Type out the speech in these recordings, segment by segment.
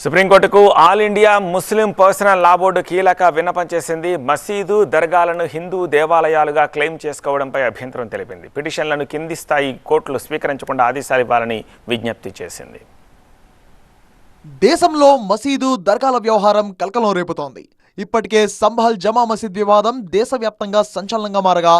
సుప్రీంకోర్టుకు all India Muslim personal law board కీలక విన్నపం చేసింది. మసీదు దర్గాలను హిందూ దేవాలయాలుగా క్లెయిమ్ చేసుకోవడంపై అభ్యంతరం తెలిపింది. పిటిషన్లను కింది స్థాయి కోర్టులు స్వీకరించకుండా ఆదేశాలు ఇవ్వాలని విజ్ఞప్తి చేసింది. దేశంలో మసీదు దర్గాల వ్యవహారం కలకలం రేపుతోంది. ఇప్పటికే సంభాల్ జమా మసీద్ వివాదం దేశవ్యాప్తంగా సంచలనంగా మారగా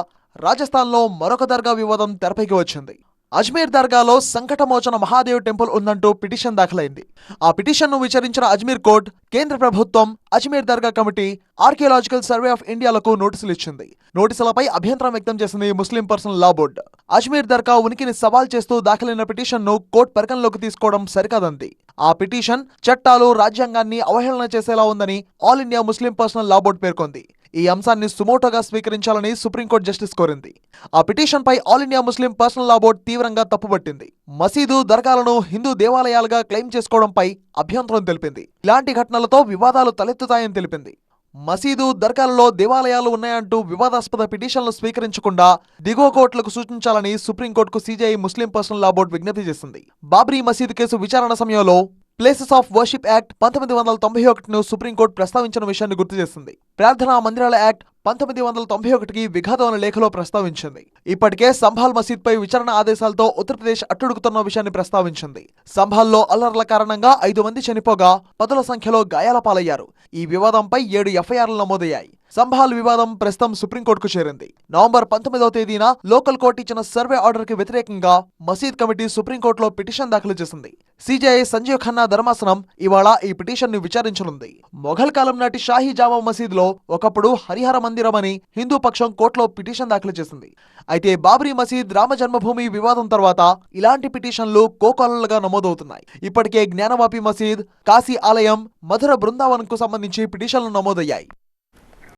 రాజస్థాన్లో మరొక దర్గా వివాదం తెరపైకి వచ్చింది. అజ్మీర్ దర్గాలో సంకటమోచన మహాదేవ్ టెంపుల్ ఉందంటూ పిటిషన్ దాఖలైంది. ఆ పిటిషన్ను విచారించిన అజ్మీర్ కోర్టు కేంద్ర ప్రభుత్వం, అజ్మీర్ దర్గా కమిటీ, ఆర్కియాలజికల్ సర్వే ఆఫ్ ఇండియాలకు నోటీసులు ఇచ్చింది. నోటీసులపై అభ్యంతరం వ్యక్తం చేసింది ముస్లిం పర్సనల్ లా బోర్డు. అజ్మీర్ దర్గా ఉనికిని సవాల్ చేస్తూ దాఖలైన పిటిషన్ను కోర్టు పరిగణలోకి తీసుకోవడం సరికాదంది. ఆ పిటిషన్ చట్టాలు, రాజ్యాంగాన్ని అవహేళన చేసేలా ఉందని all India Muslim personal law board పేర్కొంది. ఈ అంశాన్ని సుమోటోగా స్వీకరించాలని సుప్రీంకోర్టు జస్టిస్ కోరింది. ఆ పిటిషన్పై all India Muslim personal law board తీవ్రంగా తప్పుపట్టింది. మసీదు దర్గాలను హిందూ దేవాలయాలుగా క్లెయిమ్ చేసుకోవడంపై అభ్యంతరం తెలిపింది. ఇలాంటి ఘటనలతో వివాదాలు తలెత్తుతాయని తెలిపింది. మసీదు దర్గాలలో దేవాలయాలు ఉన్నాయంటూ వివాదాస్పద పిటిషన్లు స్వీకరించకుండా దిగువ కోర్టులకు సూచించాలని సుప్రీంకోర్టుకు CJI Muslim personal law board విజ్ఞప్తి చేసింది. బాబ్రీ మసీదు కేసు విచారణ సమయంలో ప్లేసెస్ ఆఫ్ వర్షిప్ యాక్ట్ 1991ను సుప్రీంకోర్టు ప్రస్తావించిన విషయాన్ని గుర్తు చేసింది. ప్రార్థనా మందిరాల యాక్ట్ 1991కి విఘాతం అనే లేఖలో ప్రస్తావించింది. ఇప్పటికే సంభాల్ మసీద్ పై విచారణ ఆదేశాలతో ఉత్తరప్రదేశ్ అట్టుడుగుతున్న విషయాన్ని ప్రస్తావించింది. సంభాల్లో అల్లర్ల కారణంగా 5 మంది చనిపోగా పదుల సంఖ్యలో గాయాల పాలయ్యారు. ఈ వివాదంపై 7 ఎఫ్ఐఆర్లు నమోదయ్యాయి. సంభాల్ వివాదం ప్రస్తుతం సుప్రీంకోర్టుకు చేరింది. నవంబర్ 19వ తేదీన లోకల్ కోర్టు ఇచ్చిన సర్వే ఆర్డర్ కి వ్యతిరేకంగా మసీద్ కమిటీ సుప్రీంకోర్టులో పిటిషన్ దాఖలు చేసింది. సిజేఐ సంజీవ్ ఖన్నా ధర్మాసనం ఇవాళ ఈ పిటిషన్ ను విచారించనుంది. మొఘల్ కాలం నాటి షాహీ జామా మసీదులో ఒకప్పుడు హరిహర మందిరమని హిందూ పక్షం కోర్టులో పిటిషన్ దాఖలు చేసింది. అయితే బాబ్రీ మసీద్ రామ జన్మభూమి వివాదం తర్వాత ఇలాంటి పిటిషన్లు కోకొల్లలుగా నమోదవుతున్నాయి. ఇప్పటికే జ్ఞానవాపి మసీద్, కాశీ ఆలయం, మధుర బృందావన్ కు సంబంధించి పిటిషన్లు నమోదయ్యాయి.